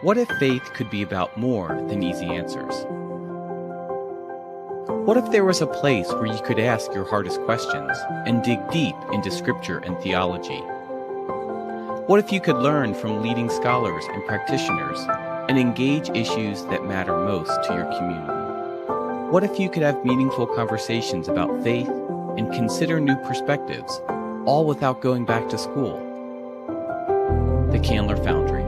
What if faith could be about more than easy answers? What if there was a place where you could ask your hardest questions and dig deep into scripture and theology? What if you could learn from leading scholars and practitioners and engage issues that matter most to your community? What if you could have meaningful conversations about faith and consider new perspectives, all without going back to school? The Candler Foundry.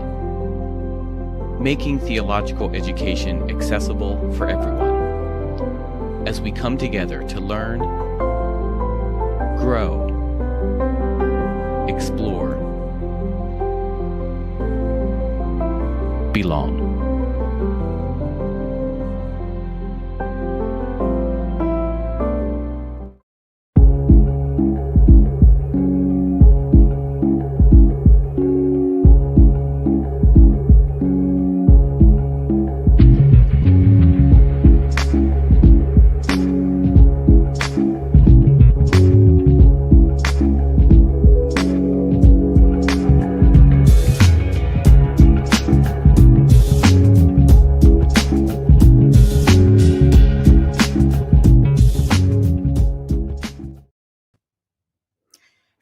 Making theological education accessible for everyone. As we come together to learn, grow, explore, belong.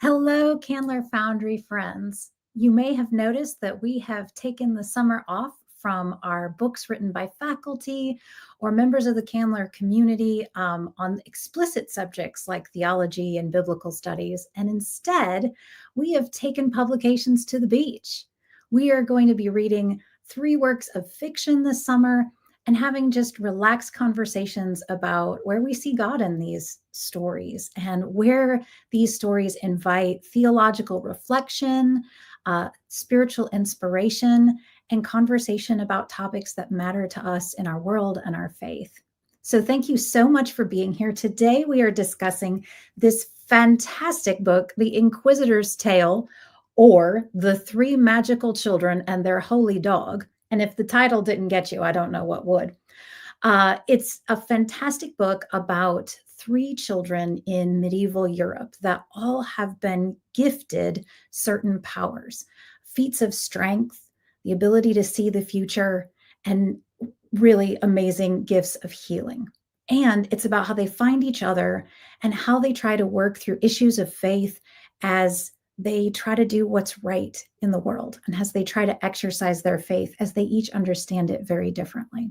Hello, Candler Foundry friends. You may have noticed that we have taken the summer off from our books written by faculty or members of the Candler community on explicit subjects like theology and biblical studies. And instead, we have taken publications to the beach. We are going to be reading 3 works of fiction this summer and having just relaxed conversations about where we see God in these stories and where these stories invite theological reflection, spiritual inspiration, and conversation about topics that matter to us in our world and our faith. So thank you so much for being here. Today we are discussing this fantastic book, The Inquisitor's Tale, or The 3 Magical Children and Their Holy Dog. And if the title didn't get you, I don't know what would. It's a fantastic book about 3 children in medieval Europe that all have been gifted certain powers, feats of strength, the ability to see the future, and really amazing gifts of healing. And it's about how they find each other and how they try to work through issues of faith as they try to do what's right in the world and as they try to exercise their faith as they each understand it very differently.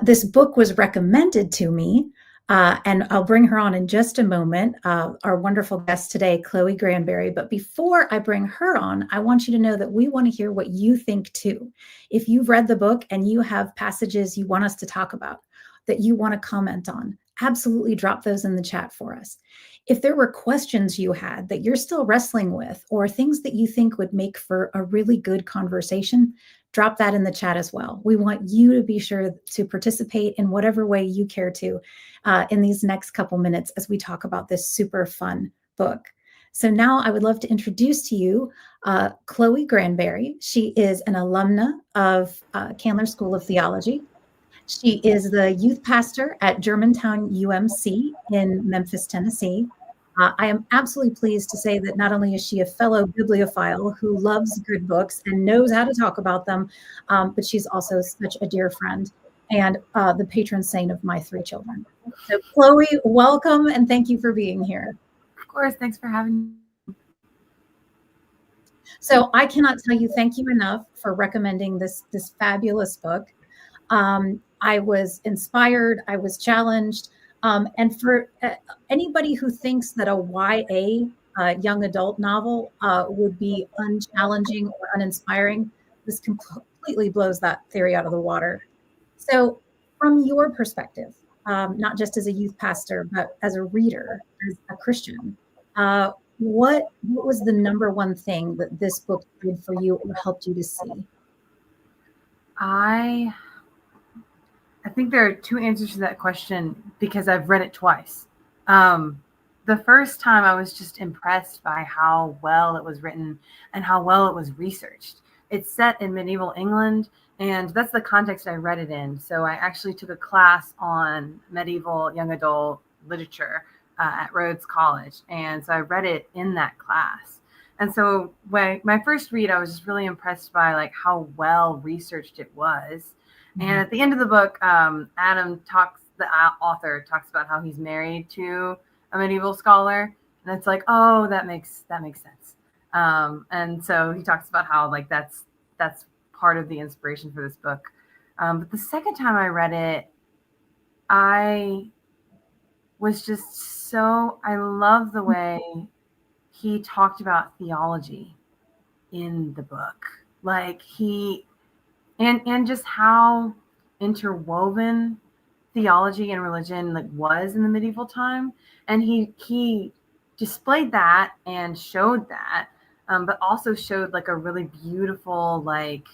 This book was recommended to me, and I'll bring her on in just a moment, our wonderful guest today, Chloe Granberry. But before I bring her on, I want you to know that we want to hear what you think too. If you've read the book and you have passages you want us to talk about, that you want to comment on, absolutely drop those in the chat for us. If there were questions you had that you're still wrestling with, or things that you think would make for a really good conversation, drop that in the chat as well. We want you to be sure to participate in whatever way you care to in these next couple minutes as we talk about this super fun book. So now I would love to introduce to you Chloe Granberry. She is an alumna of Candler School of Theology. She is the youth pastor at Germantown UMC in Memphis, Tennessee. I am absolutely pleased to say that not only is she a fellow bibliophile who loves good books and knows how to talk about them, but she's also such a dear friend and the patron saint of my 3 children. So Chloe, welcome and thank you for being here. Of course, thanks for having me. So I cannot tell you thank you enough for recommending this fabulous book. I was inspired, I was challenged, and for anybody who thinks that a YA young adult novel would be unchallenging or uninspiring, this completely blows that theory out of the water. So from your perspective, not just as a youth pastor, but as a reader, as a Christian, what was the number one thing that this book did for you or helped you to see? I think there are 2 answers to that question because I've read it twice. The first time I was just impressed by how well it was written and how well it was researched. It's set in medieval England, and that's the context I read it in. So I actually took a class on medieval young adult literature at Rhodes College. And so I read it in that class. And so when my first read, I was just really impressed by like how well researched it was. And at the end of the book, the author talks about how he's married to a medieval scholar, and it's like, oh, that makes sense. And so he talks about how like that's part of the inspiration for this book. But the second time I read it, I was just I love the way he talked about theology in the book. Like and just how interwoven theology and religion like was in the medieval time. And he displayed that and showed that, but also showed like a really beautiful like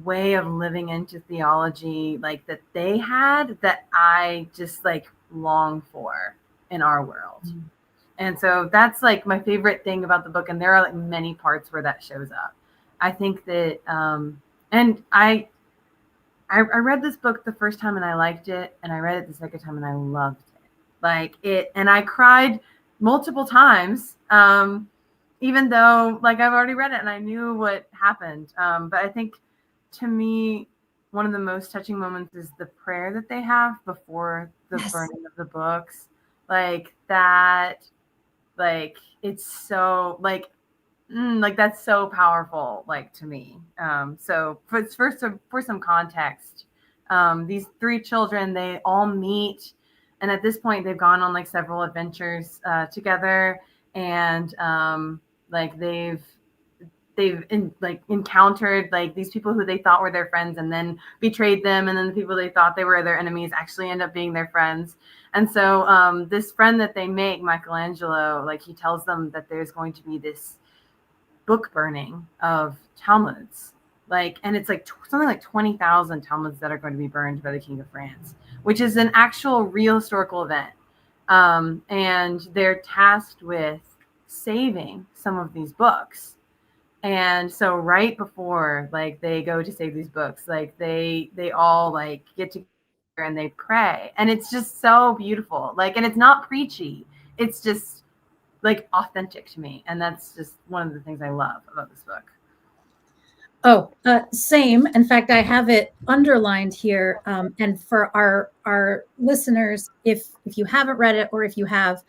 way of living into theology like that they had that I just like long for in our world. And so that's like my favorite thing about the book. And there are like many parts where that shows up. I think that, and I read this book the first time and I liked it. And I read it the second time and I loved it. Like it, and I cried multiple times, even though like I've already read it and I knew what happened. But I think to me, one of the most touching moments is the prayer that they have before the burning of the books. Like that, like it's so like that's so powerful like to me. So for some context, these three children, they all meet, and at this point they've gone on like several adventures together, and like they've encountered like these people who they thought were their friends and then betrayed them, and then the people they thought they were their enemies actually end up being their friends. And so this friend that they make, Michelangelo, like he tells them that there's going to be this book burning of Talmuds, like, and it's like something like 20,000 Talmuds that are going to be burned by the King of France, which is an actual real historical event. And they're tasked with saving some of these books. And so right before like they go to save these books, like they all like get together and they pray, and it's just so beautiful. Like, and it's not preachy, it's just like authentic to me, and that's just one of the things I love about this book. Oh, same. In fact, I have it underlined here. And for our listeners, if you haven't read it or if you have,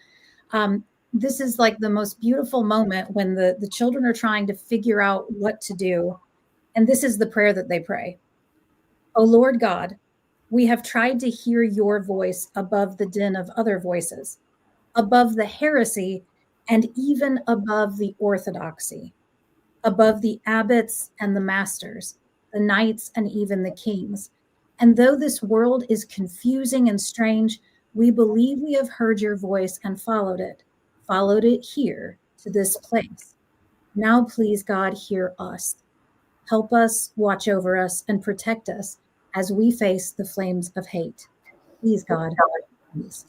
this is like the most beautiful moment when the children are trying to figure out what to do. And this is the prayer that they pray. O Lord God, we have tried to hear your voice above the din of other voices, above the heresy, and even above the orthodoxy, above the abbots and the masters, the knights and even the kings. And though this world is confusing and strange, we believe we have heard your voice and followed it here to this place. Now, please, God, hear us. Help us, watch over us, and protect us as we face the flames of hate. Please, God, please.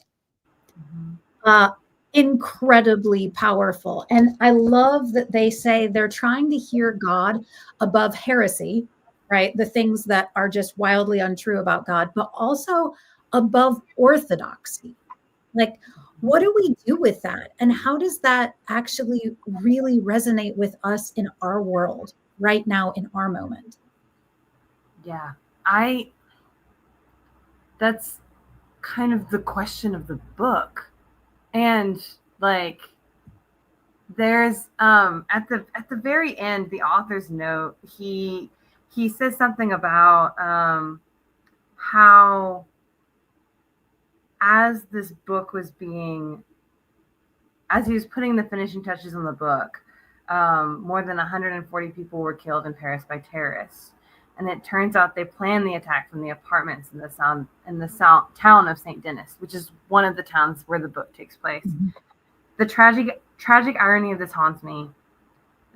Incredibly powerful. And I love that they say they're trying to hear God above heresy, right? The things that are just wildly untrue about God, but also above orthodoxy. Like, what do we do with that? And how does that actually really resonate with us in our world right now in our moment? Yeah, that's kind of the question of the book. And like there's at the very end, the author's note, he says something about how as this book was as he was putting the finishing touches on the book, more than 140 people were killed in Paris by terrorists. And it turns out they planned the attack from the apartments in the town of Saint Denis, which is one of the towns where the book takes place. Mm-hmm. The tragic irony of this haunts me.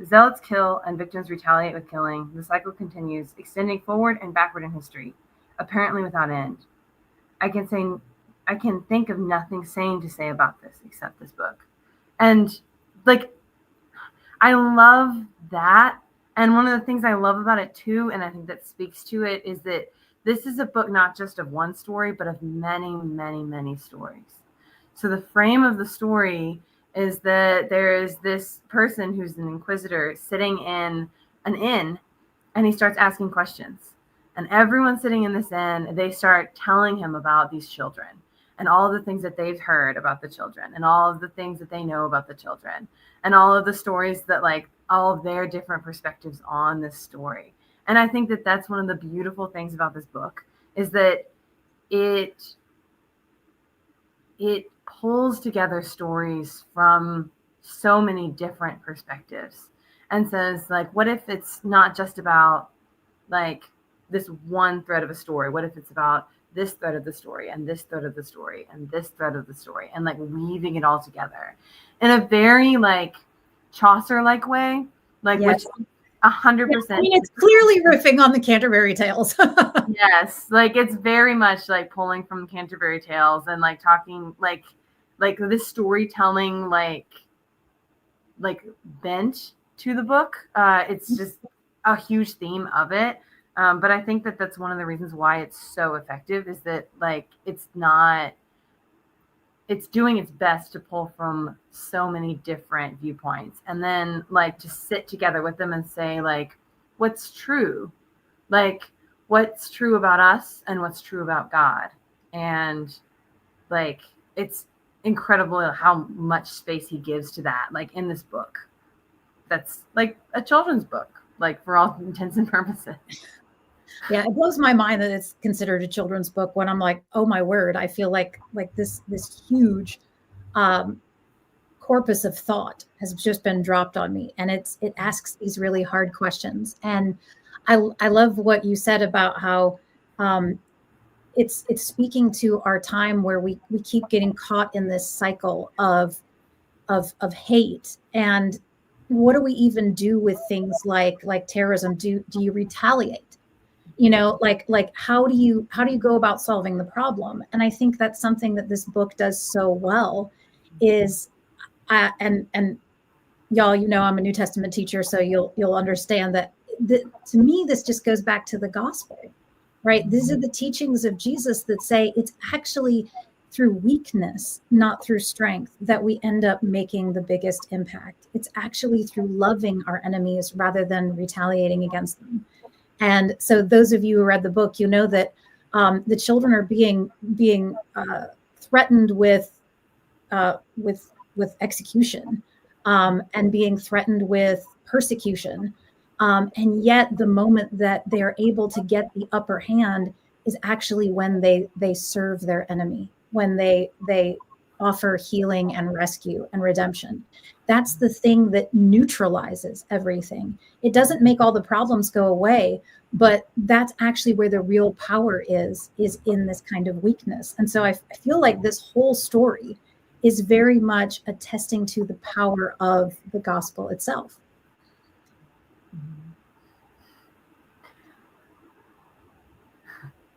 Zealots kill and victims retaliate with killing. The cycle continues, extending forward and backward in history, apparently without end. I can think of nothing sane to say about this except this book. And like, I love that. And one of the things I love about it too, and I think that speaks to it, is that this is a book not just of one story, but of many, many, many stories. So the frame of the story is that there is this person who's an inquisitor sitting in an inn, and he starts asking questions. And everyone sitting in this inn, they start telling him about these children and all the things that they've heard about the children and all of the things that they know about the children and all of the stories that, like, all of their different perspectives on this story. And I think that that's one of the beautiful things about this book, is that it pulls together stories from so many different perspectives and says, like, what if it's not just about, like, this one thread of a story? What if it's about this thread of the story and this thread of the story and this thread of the story, and like weaving it all together in a very like Chaucer-like way, like, Yes. which 100%. I mean, it's clearly riffing on the Canterbury Tales. Yes, like it's very much like pulling from Canterbury Tales and like talking like this storytelling like bent to the book. It's just a huge theme of it. But I think that that's one of the reasons why it's so effective, is that like it's doing its best to pull from so many different viewpoints, and then like to sit together with them and say, like, what's true? Like, what's true about us and what's true about God? And like, it's incredible how much space he gives to that, like in this book. That's like a children's book, like for all intents and purposes. Yeah, it blows my mind that it's considered a children's book, when I'm like, oh my word, I feel like this huge corpus of thought has just been dropped on me, and it asks these really hard questions. And I love what you said about how it's speaking to our time, where we keep getting caught in this cycle of hate. And what do we even do with things like terrorism? Do you retaliate? You know, like how do you go about solving the problem? And I think that's something that this book does so well. Is and y'all, you know, I'm a New Testament teacher, so you'll understand that to me this just goes back to the gospel, right? These are the teachings of Jesus that say it's actually through weakness, not through strength, that we end up making the biggest impact. It's actually through loving our enemies rather than retaliating against them. And so those of you who read the book, you know that the children are being threatened with execution, and being threatened with persecution. And yet the moment that they're able to get the upper hand is actually when they serve their enemy, when they offer healing and rescue and redemption. That's the thing that neutralizes everything. It doesn't make all the problems go away, but that's actually where the real power is in this kind of weakness. And so I feel like this whole story is very much attesting to the power of the gospel itself.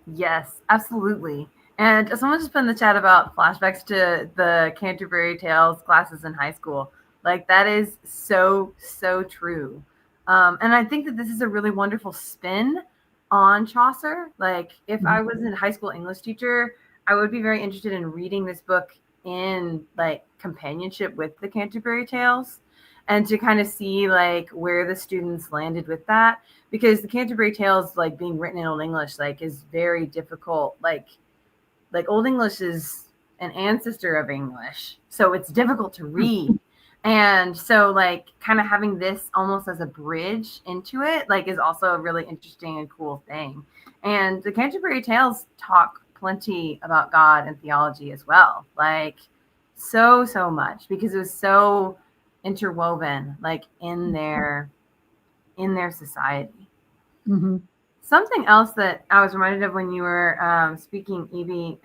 Yes, absolutely. And someone just put in the chat about flashbacks to the Canterbury Tales classes in high school. Like, that is so, so true. And I think that this is a really wonderful spin on Chaucer. Like, if I was a high school English teacher, I would be very interested in reading this book in like companionship with the Canterbury Tales, and to kind of see like where the students landed with that, because the Canterbury Tales, like being written in Old English, like is very difficult. Like Old English is an ancestor of English, so it's difficult to read. And so like kind of having this almost as a bridge into it, like, is also a really interesting and cool thing. And the Canterbury Tales talk plenty about God and theology as well, like so much, because it was so interwoven like in their society. Mm-hmm. Something else that I was reminded of when you were speaking, Evie,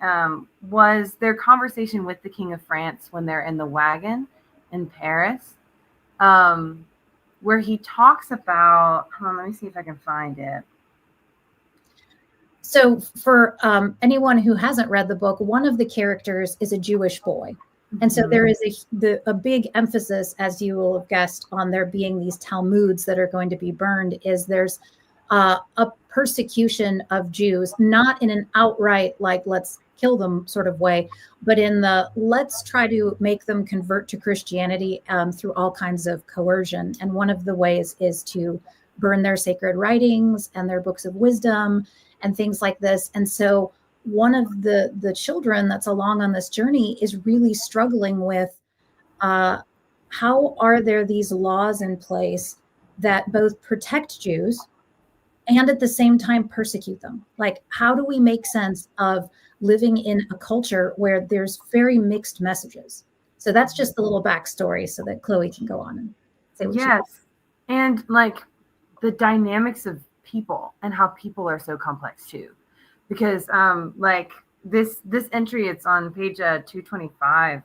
was their conversation with the King of France when they're in the wagon in Paris, where he talks about, hold on, let me see if I can find it. So for anyone who hasn't read the book, one of the characters is a Jewish boy. And so there is a big emphasis, as you will have guessed, on there being these Talmuds that are going to be burned. Is there's a persecution of Jews, not in an outright, like, let's kill them sort of way, but in the let's try to make them convert to Christianity through all kinds of coercion. And one of the ways is to burn their sacred writings and their books of wisdom and things like this. And so one of the children that's along on this journey is really struggling with how are there these laws in place that both protect Jews and at the same time persecute them? Like, how do we make sense of living in a culture where there's very mixed messages? So that's just the little backstory so that Chloe can go on and say what Yes. And like the dynamics of people and how people are so complex too. Because like this entry, it's on page 225.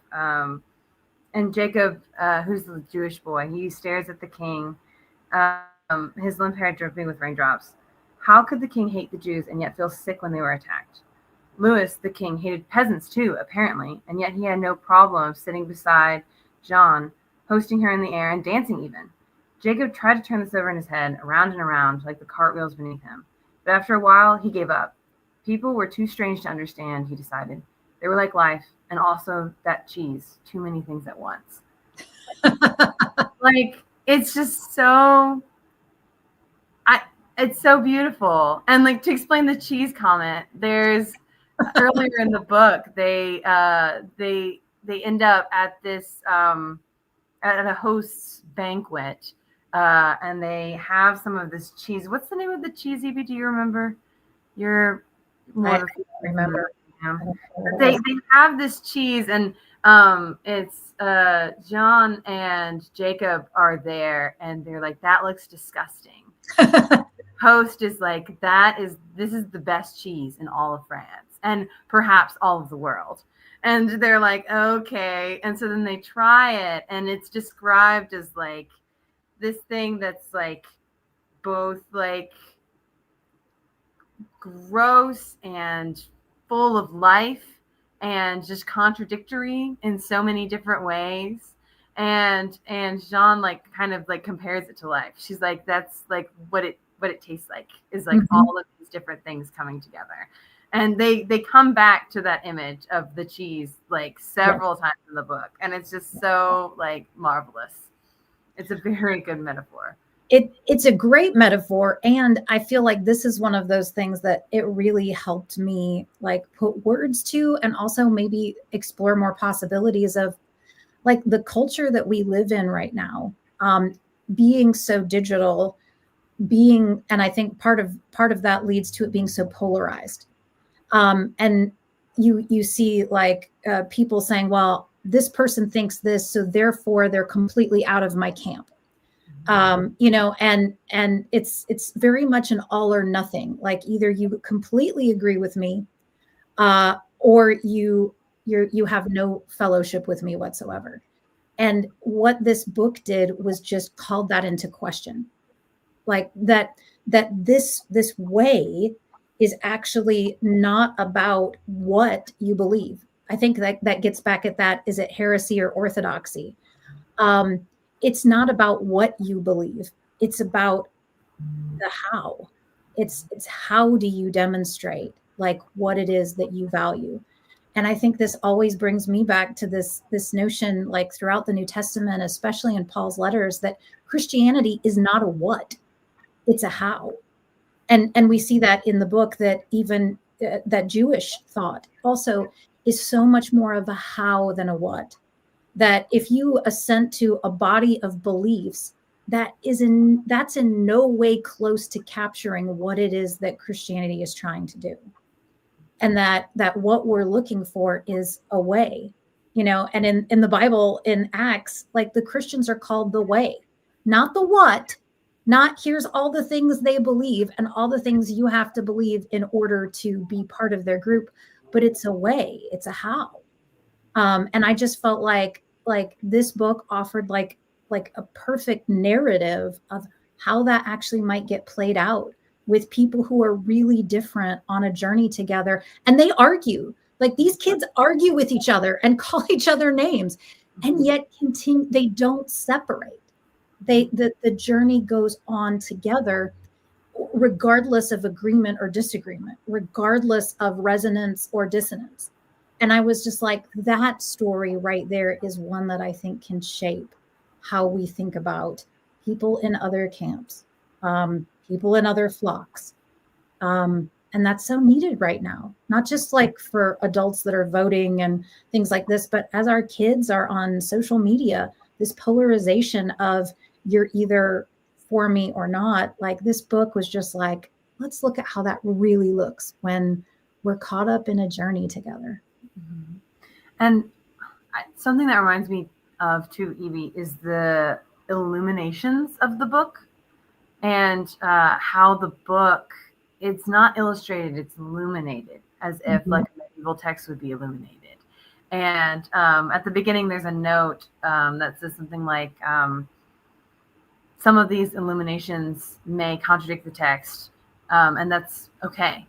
And Jacob, who's the Jewish boy, he stares at the king, his limp hair dripping with raindrops. How could the king hate the Jews and yet feel sick when they were attacked? Louis, the king, hated peasants too, apparently, and yet he had no problem sitting beside Jean, hosting her in the air and dancing even. Jacob tried to turn this over in his head, around and around, like the cartwheels beneath him. But after a while, he gave up. People were too strange to understand, he decided. They were like life, and also that cheese, too many things at once. Like, it's just so, it's so beautiful. And like, to explain the cheese comment, there's earlier in the book, they end up at this, at a host's banquet, and they have some of this cheese. What's the name of the cheese, Evie? Do you remember? You're more I of a remember. They have this cheese, and it's John and Jacob are there, and they're like, that looks disgusting. Host is like, this is the best cheese in all of France and perhaps all of the world. And they're like, okay. And so then they try it, and it's described as like this thing that's like both like gross and full of life and just contradictory in so many different ways. And Jean like kind of like compares it to life. She's like, that's like what it tastes like, is like all of these different things coming together. And they come back to that image of the cheese like several times in the book, and it's just so like marvelous. It's a very good metaphor. It's a great metaphor, and I feel like this is one of those things that it really helped me like put words to, and also maybe explore more possibilities of like the culture that we live in right now, being so digital, and I think part of that leads to it being so polarized. And you see like people saying, well, this person thinks this, so therefore they're completely out of my camp. You know, and it's very much an all or nothing. Like either you completely agree with me, or you have no fellowship with me whatsoever. And what this book did was just called that into question. Like that this way is actually not about what you believe. I think that gets back at that. Is it heresy or orthodoxy? It's not about what you believe. It's about the how. It's how do you demonstrate like what it is that you value. And I think this always brings me back to this notion, like throughout the New Testament, especially in Paul's letters, that Christianity is not a what, it's a how. And we see that in the book, that even that Jewish thought also is so much more of a how than a what. That if you assent to a body of beliefs, that's in no way close to capturing what it is that Christianity is trying to do. And that what we're looking for is a way, you know. And in the Bible, in Acts, like the Christians are called the way, not the what, not here's all the things they believe and all the things you have to believe in order to be part of their group, but it's a way, it's a how. And I just felt like this book offered like a perfect narrative of how that actually might get played out with people who are really different on a journey together. And they argue, like these kids argue with each other and call each other names, and yet continue. They don't separate. The journey goes on together, regardless of agreement or disagreement, regardless of resonance or dissonance. And I was just like, that story right there is one that I think can shape how we think about people in other camps, people in other flocks. And that's so needed right now, not just like for adults that are voting and things like this, but as our kids are on social media, this polarization of you're either for me or not. Like, this book was just like, let's look at how that really looks when we're caught up in a journey together. Mm-hmm. And something that reminds me of too, Evie, is the illuminations of the book, and how the book, it's not illustrated, it's illuminated, as if Mm-hmm. like a medieval text would be illuminated. And at the beginning, there's a note that says something like, some of these illuminations may contradict the text, and that's okay.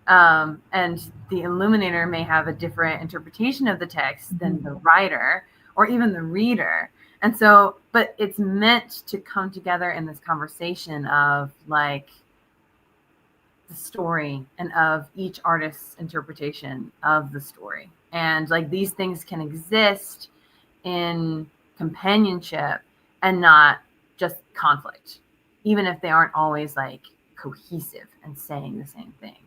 And the illuminator may have a different interpretation of the text than the writer or even the reader. And so, but it's meant to come together in this conversation of like the story and of each artist's interpretation of the story. And like these things can exist in companionship and not just conflict, even if they aren't always like cohesive and saying the same thing.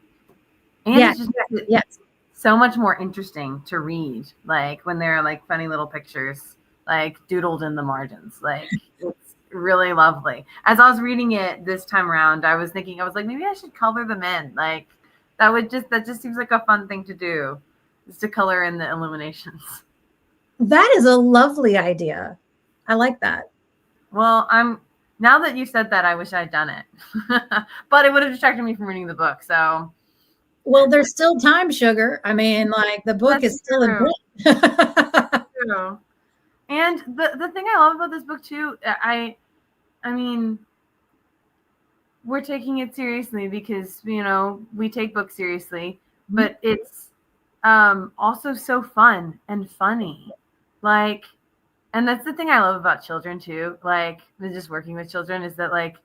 And Yeah, it's just yes. so much more interesting to read, like when there are like funny little pictures like doodled in the margins. Like, it's really lovely. As I was reading it this time around, I was thinking, I was like, maybe I should color them in. Like, that just seems like a fun thing to do, is to color in the illuminations. That is a lovely idea. I like that. Well, now that you said that, I wish I'd done it. But it would have distracted me from reading the book. So, well, there's still time, sugar. I mean, like, the book that's is still in true. print. True. And the thing I love about this book too, I mean, we're taking it seriously because, you know, we take books seriously, but it's also so fun and funny. Like, and that's the thing I love about children too, like just working with children, is that like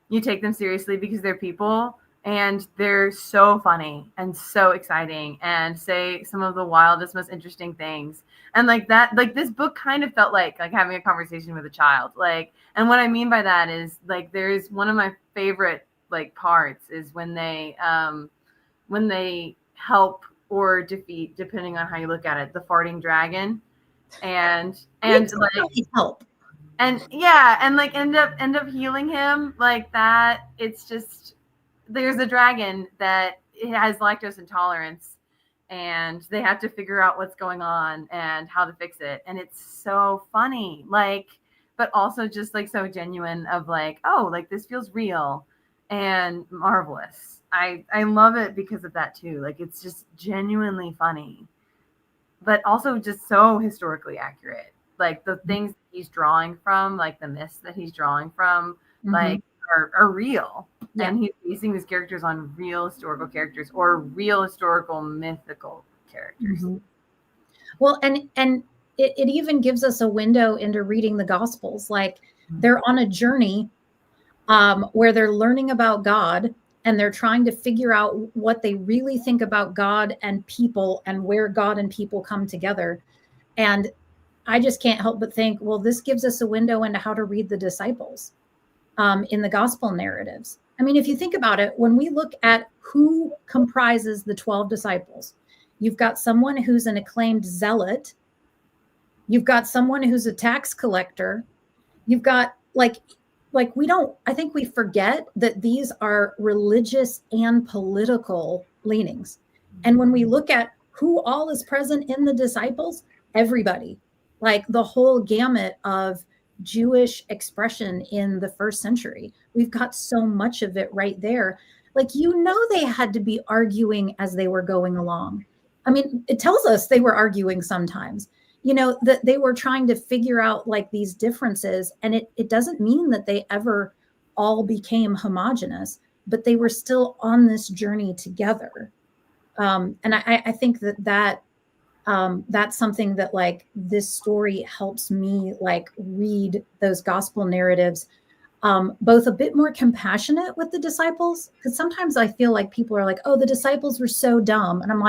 you take them seriously because they're people and they're so funny and so exciting and say some of the wildest, most interesting things. And like that, like this book kind of felt like having a conversation with a child. Like, and what I mean by that is like, there's one of my favorite like parts is when they help or defeat, depending on how you look at it, the farting dragon. And like help. And yeah, and like end up healing him like that. It's just, there's a dragon that it has lactose intolerance, and they have to figure out what's going on and how to fix it. And it's so funny, like, but also just like so genuine of like, oh, like this feels real and marvelous. I love it because of that too. Like, it's just genuinely funny, but also just so historically accurate. Like the things he's drawing from, like the myths that he's drawing from, like are real. Yeah. And he's basing his characters on real historical characters or real historical mythical characters. Well, and it even gives us a window into reading the Gospels. Like, they're on a journey where they're learning about God, and they're trying to figure out what they really think about God and people, and where God and people come together. And I just can't help but think, well, this gives us a window into how to read the disciples in the gospel narratives. I mean, if you think about it, when we look at who comprises the 12 disciples, you've got someone who's an acclaimed zealot. You've got someone who's a tax collector. You've got I think we forget that these are religious and political leanings. And when we look at who all is present in the disciples, everybody, like the whole gamut of Jewish expression in the first century, we've got so much of it right there. Like, they had to be arguing as they were going along. I mean, it tells us they were arguing sometimes, that they were trying to figure out like these differences. And it doesn't mean that they ever all became homogenous, but they were still on this journey together. And I think that that's something that like this story helps me like read those gospel narratives both a bit more compassionate with the disciples, because sometimes I feel like people are like, oh, the disciples were so dumb. And I'm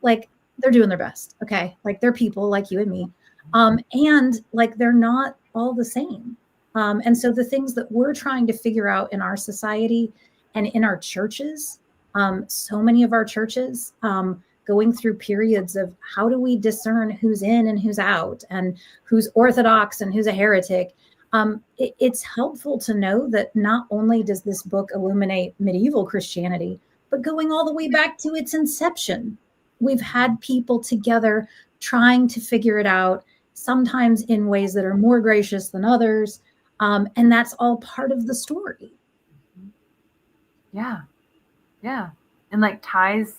like they're doing their best. Okay. Like they're people like you and me. And like, they're not all the same. And so the things that we're trying to figure out in our society and in our churches, so many of our churches, going through periods of how do we discern who's in and who's out and who's orthodox and who's a heretic. It's helpful to know that not only does this book illuminate medieval Christianity, but going all the way back to its inception, we've had people together trying to figure it out, sometimes in ways that are more gracious than others. And that's all part of the story. Yeah. Yeah. And like ties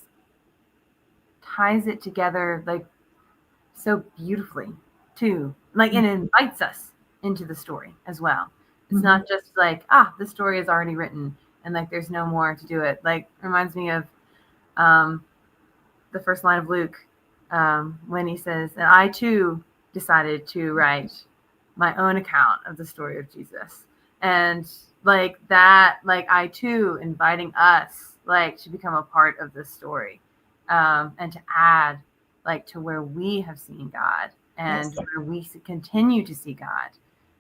it together like so beautifully too. Like, and invites us into the story as well. It's not just like, the story is already written and like there's no more to do it. Like, reminds me of the first line of Luke, when he says, and I too decided to write my own account of the story of Jesus. And like that, like I too inviting us like to become a part of this story, and to add like to where we have seen God and where we continue to see God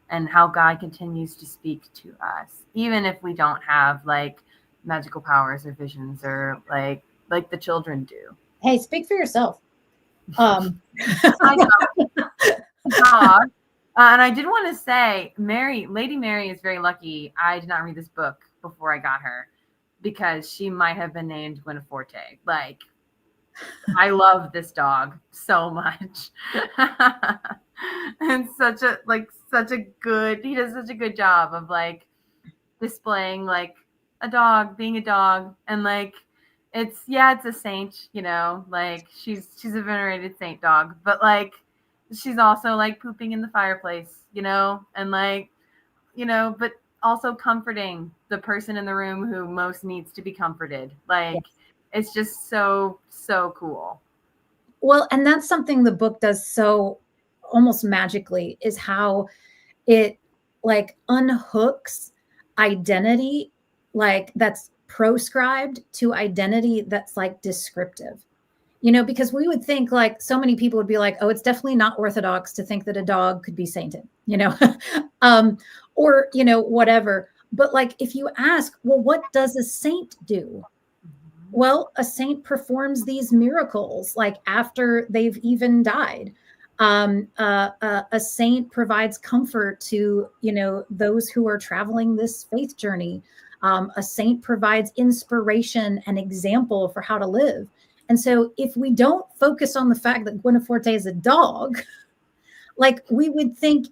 and how God continues to speak to us, even if we don't have like magical powers or visions or like the children do. Hey, speak for yourself. I know. Dog. And I did want to say, Lady Mary is very lucky. I did not read this book before I got her because she might have been named Guinaforte. Like, I love this dog so much. And he does such a good job of like displaying like a dog being a dog, and like it's a saint, you know, like she's a venerated saint dog, but like she's also like pooping in the fireplace, you know, and like, you know, but also comforting the person in the room who most needs to be comforted. Like, it's just so cool. Well, and that's something the book does so almost magically, is how it like unhooks identity, like that's proscribed, to identity that's like descriptive. You know, because we would think like so many people would be like, oh, it's definitely not orthodox to think that a dog could be sainted, you know, or, you know, whatever. But like, if you ask, well, what does a saint do? Well, a saint performs these miracles like after they've even died. A saint provides comfort to, you know, those who are traveling this faith journey. A saint provides inspiration and example for how to live. And so if we don't focus on the fact that Guinaforte is a dog, like we would think,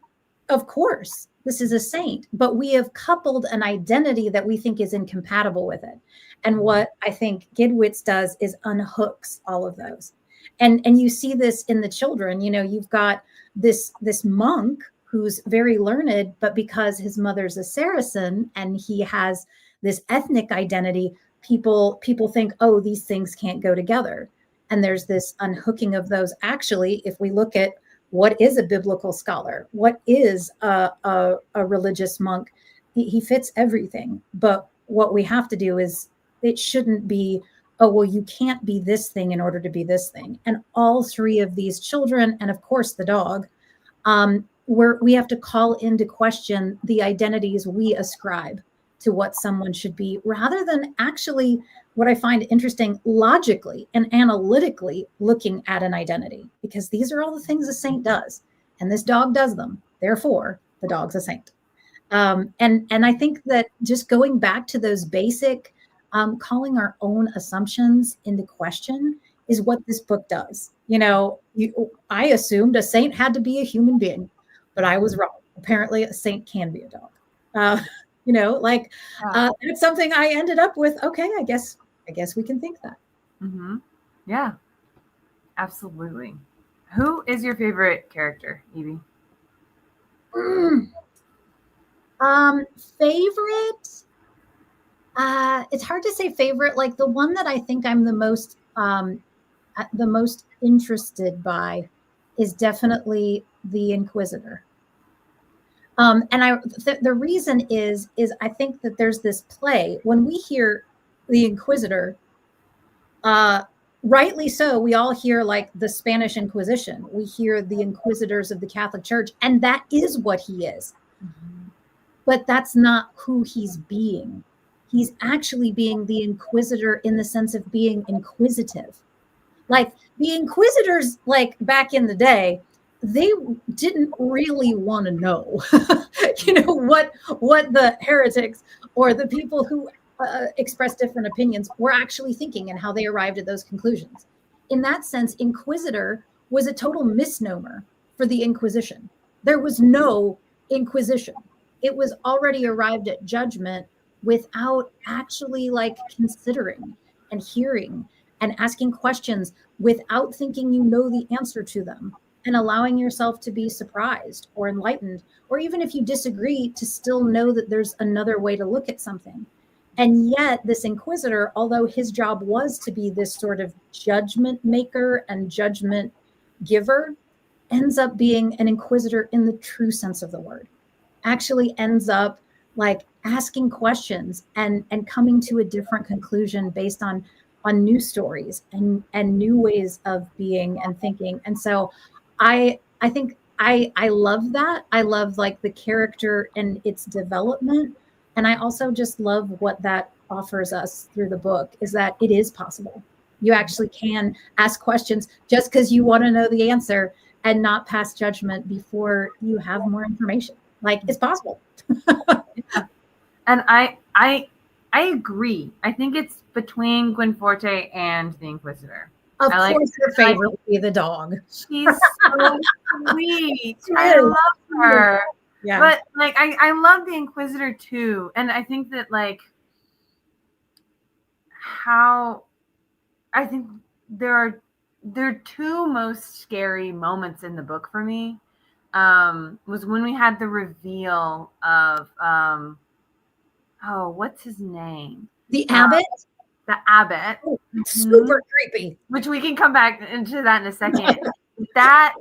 of course, this is a saint, but we have coupled an identity that we think is incompatible with it. And what I think Gidwitz does is unhooks all of those. And you see this in the children. You know, you've got this monk who's very learned, but because his mother's a Saracen and he has this ethnic identity, people think, oh, these things can't go together. And there's this unhooking of those. Actually, if we look at what is a biblical scholar, what is a religious monk, he fits everything. But what we have to do is, it shouldn't be, oh, well, you can't be this thing in order to be this thing. And all three of these children, and of course the dog, we have to call into question the identities we ascribe to what someone should be, rather than actually, what I find interesting, logically and analytically looking at an identity, because these are all the things a saint does, and this dog does them. Therefore, the dog's a saint. And I think that just going back to those basic, calling our own assumptions into question is what this book does. You know, I assumed a saint had to be a human being, but I was wrong. Apparently, a saint can be a dog. You know, like that's something I ended up with. Okay, I guess we can think that. Mm-hmm. Yeah, absolutely. Who is your favorite character, Evie? Favorite? It's hard to say favorite. Like the one that I think I'm the most interested by is definitely the Inquisitor. The reason is I think that there's this play when we hear the Inquisitor, rightly so, we all hear like the Spanish Inquisition. We hear the Inquisitors of the Catholic Church, and that is what he is. But that's not who he's being. He's actually being the Inquisitor in the sense of being inquisitive. Like the Inquisitors, like back in the day, they didn't really want to know, what the heretics or the people who express different opinions were actually thinking and how they arrived at those conclusions. In that sense, Inquisitor was a total misnomer for the Inquisition. There was no Inquisition. It was already arrived at judgment without actually like considering and hearing and asking questions without thinking you know the answer to them, and allowing yourself to be surprised or enlightened, or even if you disagree, to still know that there's another way to look at something. And yet this Inquisitor, although his job was to be this sort of judgment maker and judgment giver, ends up being an Inquisitor in the true sense of the word. Actually ends up like asking questions and coming to a different conclusion based on new stories and new ways of being and thinking. And so I think I love that. I love like the character and its development. And I also just love what that offers us through the book, is that it is possible. You actually can ask questions just because you want to know the answer and not pass judgment before you have more information. Like, it's possible. And I agree. I think it's between Gwenforte and the Inquisitor. Of course, your favorite would be the dog. She's so sweet. I love her. Yeah. But like, I love the Inquisitor too. And I think that like how I think there are two most scary moments in the book for me. Was when we had the reveal of what's his name? The abbot? The abbot. Oh, super creepy. Which we can come back into that in a second. that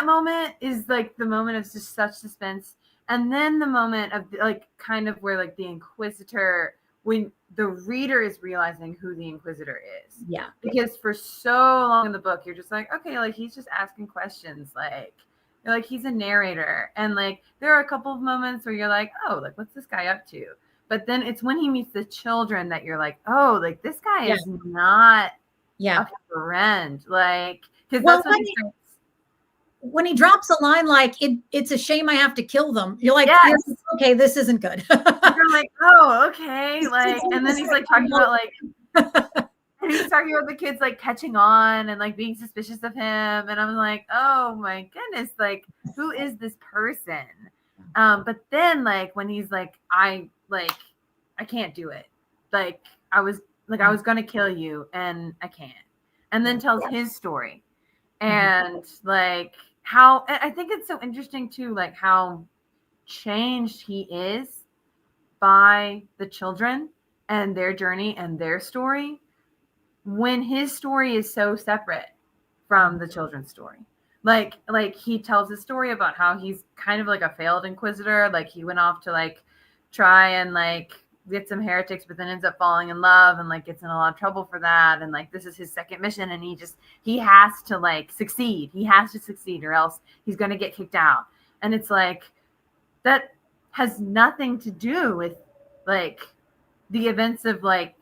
moment is like the moment of just such suspense. And then the moment of like kind of where like the Inquisitor, when the reader is realizing who the Inquisitor is. Yeah. Because for so long in the book, you're just like, okay, like he's just asking questions. Like, you're like, he's a narrator. And like, there are a couple of moments where you're like, oh, like, what's this guy up to? But then it's when he meets the children that you're like, oh, like this guy is not a friend. Like, because that's what he says. When he drops a line like, it's a shame I have to kill them. You're like, okay, this isn't good. You're like, oh, okay. Like, and then he's like talking about like, and he's talking about the kids like catching on and like being suspicious of him. And I'm like, oh my goodness, like, who is this person? But then like when he's like, I can't do it. Like I was gonna kill you and I can't. And then tells his story. And like how I think it's so interesting too, like how changed he is by the children and their journey and their story, when his story is so separate from the children's story. Like he tells a story about how he's kind of like a failed Inquisitor. Like he went off to like try and like get some heretics, but then ends up falling in love and like gets in a lot of trouble for that. And like, this is his second mission. And he has to like succeed. He has to succeed or else he's going to get kicked out. And it's like, that has nothing to do with like the events of like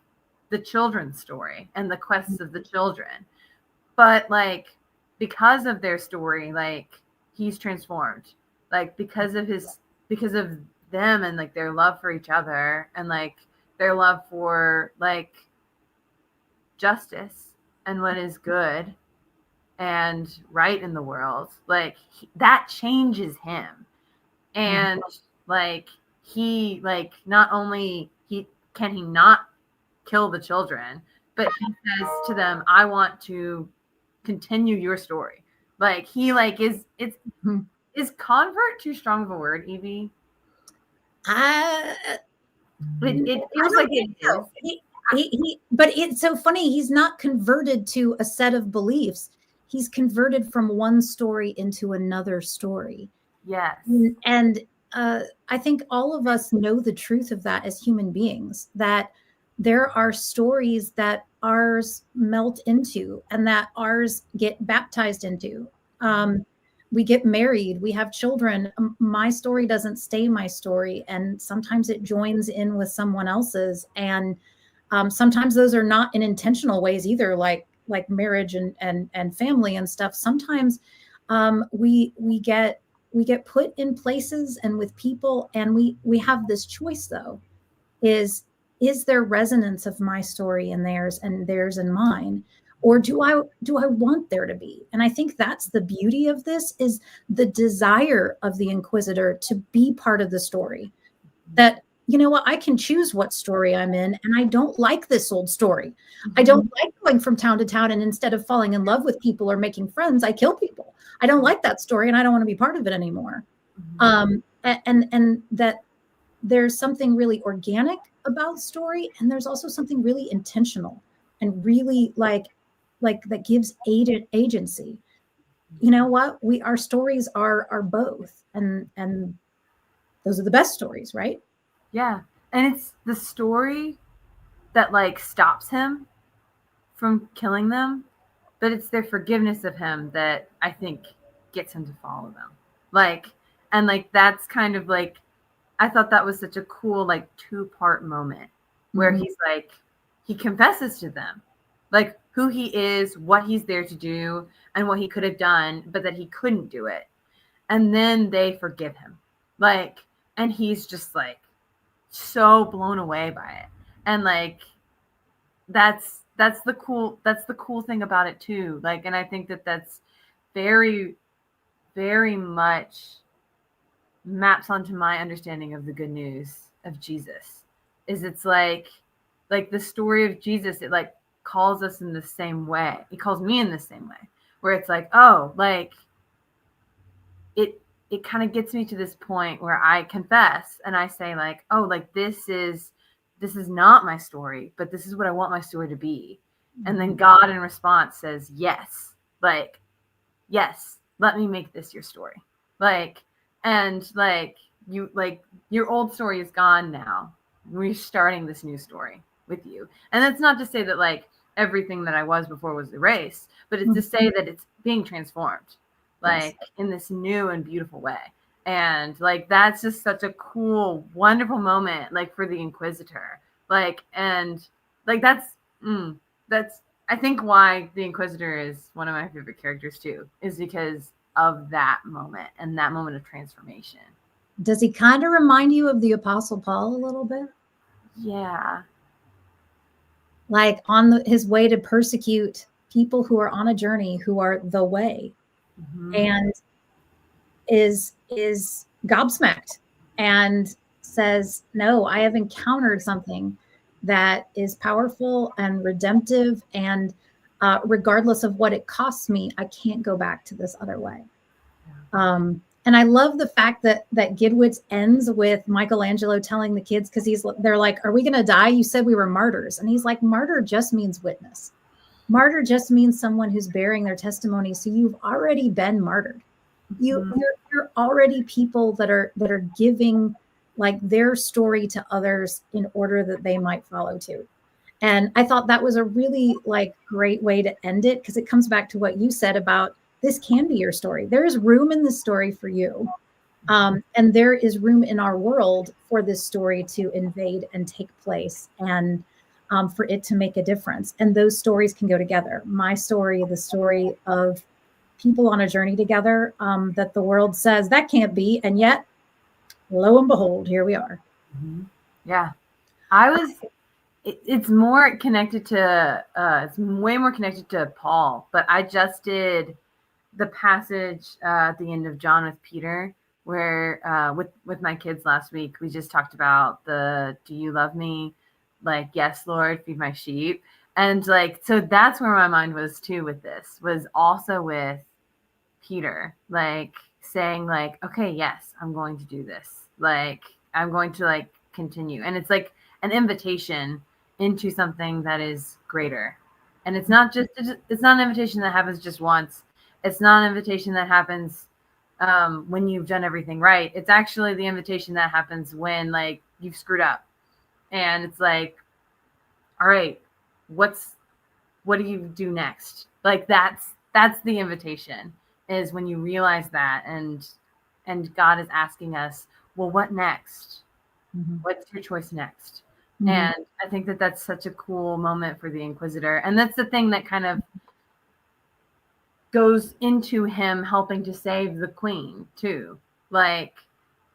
the children's story and the quests of the children. But like, because of their story, like he's transformed, like because of them and like their love for each other and like their love for like justice and what is good and right in the world, like that changes him. And like he like not only can he not kill the children, but he says to them, I want to continue your story. Like he like is convert too strong of a word, Evie? It feels like it is. But it's so funny. He's not converted to a set of beliefs. He's converted from one story into another story. Yes. And I think all of us know the truth of that as human beings, that there are stories that ours melt into and that ours get baptized into. We get married, we have children. My story doesn't stay my story, and sometimes it joins in with someone else's. And sometimes those are not in intentional ways either, like marriage and family and stuff. Sometimes we get put in places and with people, and we have this choice though, is there resonance of my story and theirs and mine, or do I want there to be? And I think that's the beauty of this, is the desire of the Inquisitor to be part of the story. That, you know what, I can choose what story I'm in, and I don't like this old story. I don't like going from town to town, and instead of falling in love with people or making friends, I kill people. I don't like that story, and I don't want to be part of it anymore. And that there's something really organic about story, and there's also something really intentional and really like that gives agency. You know what, our stories are both, and those are the best stories, right? Yeah. And it's the story that like stops him from killing them, but it's their forgiveness of him that I think gets him to follow them. Like, and like that's kind of like, I thought that was such a cool like 2-part moment where he's like, he confesses to them like who he is, what he's there to do, and what he could have done, but that he couldn't do it. And then they forgive him. Like, and he's just like so blown away by it. And like that's the cool thing about it too. Like, and I think that that's very, very much maps onto my understanding of the good news of Jesus. Is it's like the story of Jesus, it like calls us in the same way. It calls me in the same way, where it's like, oh, like it kind of gets me to this point where I confess and I say like, oh, like this is not my story, but this is what I want my story to be. And then God in response says, yes, like, yes, let me make this your story. Like, and like you, like your old story is gone now. We're starting this new story with you. And that's not to say that like everything that I was before was erased, but it's to say that it's being transformed, like in this new and beautiful way. And like that's just such a cool, wonderful moment, like for the Inquisitor. Like, and like that's I think why the Inquisitor is one of my favorite characters too, is because of that moment and that moment of transformation. Does he kind of remind you of the Apostle Paul a little bit? Yeah. Like on his way to persecute people who are on a journey, who are the way, and is gobsmacked and says, no, I have encountered something that is powerful and redemptive, and regardless of what it costs me, I can't go back to this other way. And I love the fact that Gidwitz ends with Michelangelo telling the kids, because they're like, are we going to die? You said we were martyrs. And he's like, martyr just means witness. Martyr just means someone who's bearing their testimony. So you've already been martyred. You're already people that are giving like their story to others in order that they might follow too. And I thought that was a really like great way to end it, because it comes back to what you said about this can be your story. There is room in the story for you. And there is room in our world for this story to invade and take place, and for it to make a difference. And those stories can go together. My story, the story of people on a journey together, that the world says that can't be. And yet, lo and behold, here we are. Yeah. It's more connected to, it's way more connected to Paul, but I just did the passage at the end of John with Peter, where with my kids last week, we just talked about do you love me? Like, yes, Lord, feed my sheep. And like, so that's where my mind was too with this, was also with Peter, like saying like, okay, yes, I'm going to do this. Like, I'm going to like continue. And it's like an invitation into something that is greater. And it's not an invitation that happens just once. It's not an invitation that happens when you've done everything right. It's actually the invitation that happens when like you've screwed up, and it's like, all right, what do you do next? Like that's the invitation, is when you realize that, and God is asking us, well, what next? Mm-hmm. What's your choice next? Mm-hmm. And I think that that's such a cool moment for the Inquisitor, and that's the thing that kind of goes into him helping to save the queen too. Like,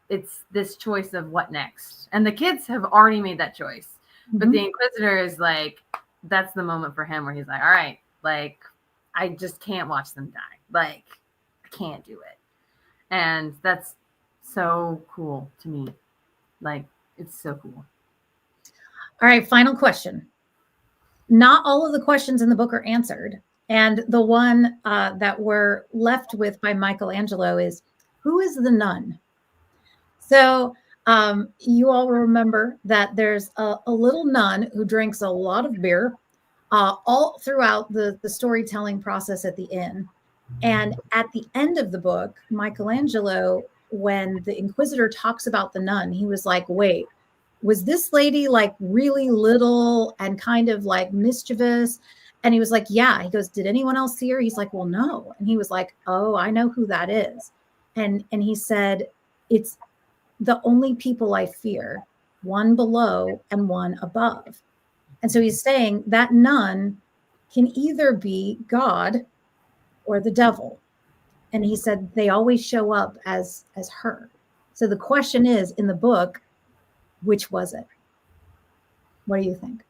it's this choice of what next, and the kids have already made that choice, but the Inquisitor is like, that's the moment for him where he's like, all right, like, I just can't watch them die. Like, I can't do it. And that's so cool to me. Like, it's so cool. All right, final question. Not all of the questions in the book are answered. And the one that we're left with by Michelangelo is, who is the nun? So you all remember that there's a little nun who drinks a lot of beer all throughout the storytelling process at the inn. And at the end of the book, Michelangelo, when the Inquisitor talks about the nun, he was like, wait, was this lady like really little and kind of like mischievous? And he was like, yeah. He goes, did anyone else see her? He's like, well, no. And he was like, oh, I know who that is. And he said, it's the only people I fear, one below and one above. And so he's saying that nun can either be God or the devil. And he said they always show up as her. So the question is, in the book, which was it? What do you think?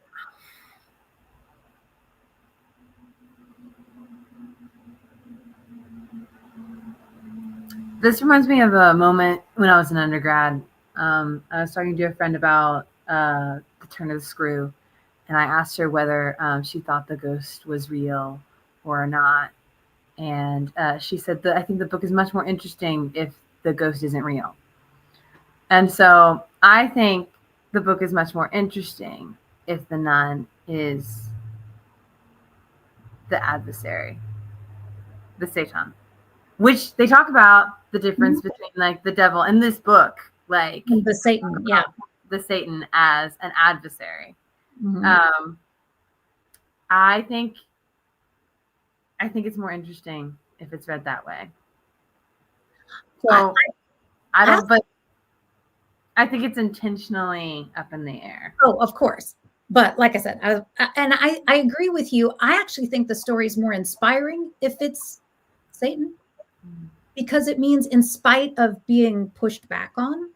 This reminds me of a moment when I was an undergrad. I was talking to a friend about the turn of the screw, and I asked her whether she thought the ghost was real or not. And she said that I think the book is much more interesting if the ghost isn't real. And so I think the book is much more interesting if the nun is the adversary, the Satan, which they talk about the difference between like the devil in this book, like the Satan, yeah, the Satan as an adversary. Mm-hmm. I think it's more interesting if it's read that way. So I don't, but I think it's intentionally up in the air. Oh, of course. But like I said, I agree with you. I actually think the story is more inspiring if it's Satan, because it means in spite of being pushed back on,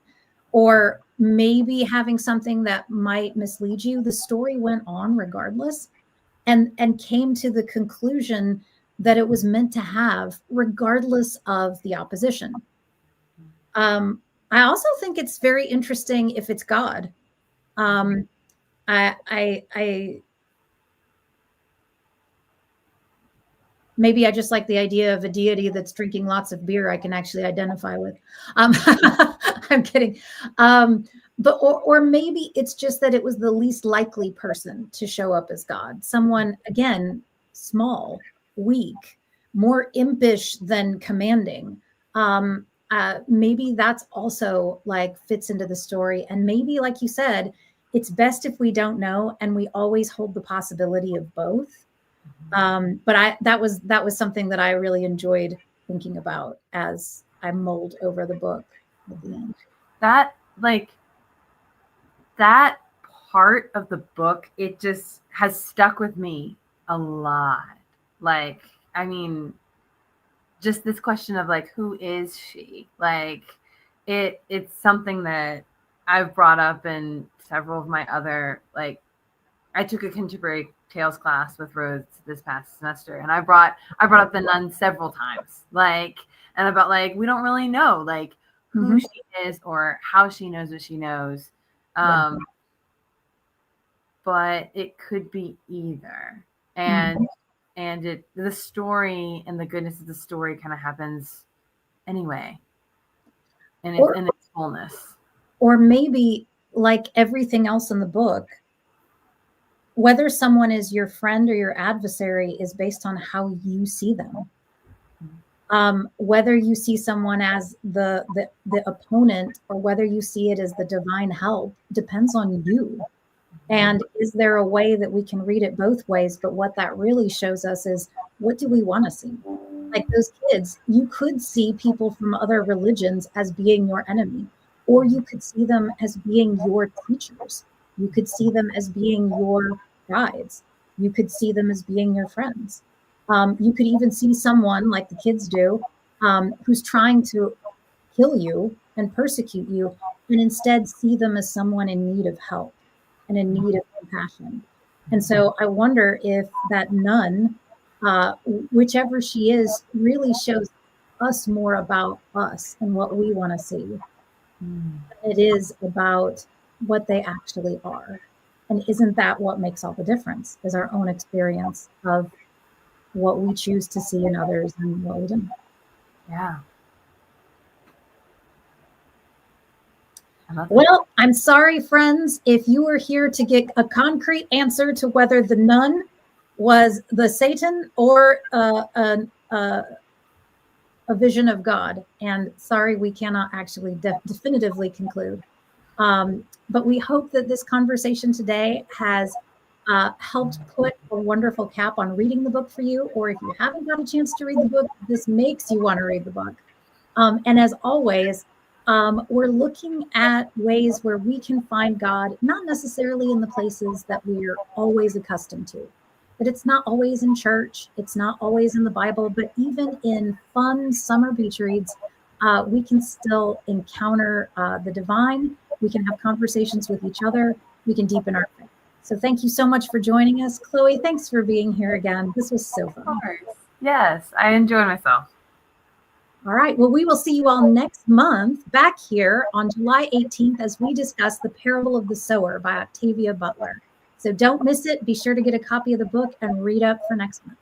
or maybe having something that might mislead you, the story went on regardless, and came to the conclusion that it was meant to have, regardless of the opposition. I also think it's very interesting if it's God. I maybe I just like the idea of a deity that's drinking lots of beer I can actually identify with. I'm kidding. But or maybe it's just that it was the least likely person to show up as God. Someone, again, small, weak, more impish than commanding. Maybe that's also like fits into the story. And maybe, like you said, it's best if we don't know, and we always hold the possibility of both. But that was something that I really enjoyed thinking about as I mulled over the book at the end. That part of the book, it just has stuck with me a lot. Like, I mean, just this question of like, who is she? Like, it's something that I've brought up in several of my other, like, I took a contemporary tales class with Rose this past semester, and I brought up the nun several times, like, and about like, we don't really know like who she is or how she knows what she knows. But it could be either. And the story and the goodness of the story kind of happens anyway. And it's in its fullness. Or maybe, like everything else in the book, whether someone is your friend or your adversary is based on how you see them. Whether you see someone as the opponent or whether you see it as the divine help depends on you. And is there a way that we can read it both ways? But what that really shows us is, what do we want to see? Like those kids, you could see people from other religions as being your enemy, or you could see them as being your teachers. You could see them as being your guides. You could see them as being your friends. You could even see someone like the kids do, who's trying to kill you and persecute you, and instead see them as someone in need of help and in need of compassion. And so I wonder if that nun, whichever she is, really shows us more about us and what we want to see. It is about what they actually are. And isn't that what makes all the difference, is our own experience of what we choose to see in others and what we don't. Yeah. Well, I'm sorry, friends, if you were here to get a concrete answer to whether the nun was the Satan or a vision of God. And sorry, we cannot actually definitively conclude. But we hope that this conversation today has helped put a wonderful cap on reading the book for you. Or if you haven't got a chance to read the book, this makes you want to read the book. And as always, we're looking at ways where we can find God, not necessarily in the places that we're always accustomed to. But it's not always in church. It's not always in the Bible. But even in fun summer beach reads, we can still encounter the divine. We can have conversations with each other. We can deepen our faith. So thank you so much for joining us. Chloe, thanks for being here again. This was so fun. Of course. Yes, I enjoyed myself. All right. Well, we will see you all next month back here on July 18th as we discuss The Parable of the Sower by Octavia Butler. So don't miss it. Be sure to get a copy of the book and read up for next month.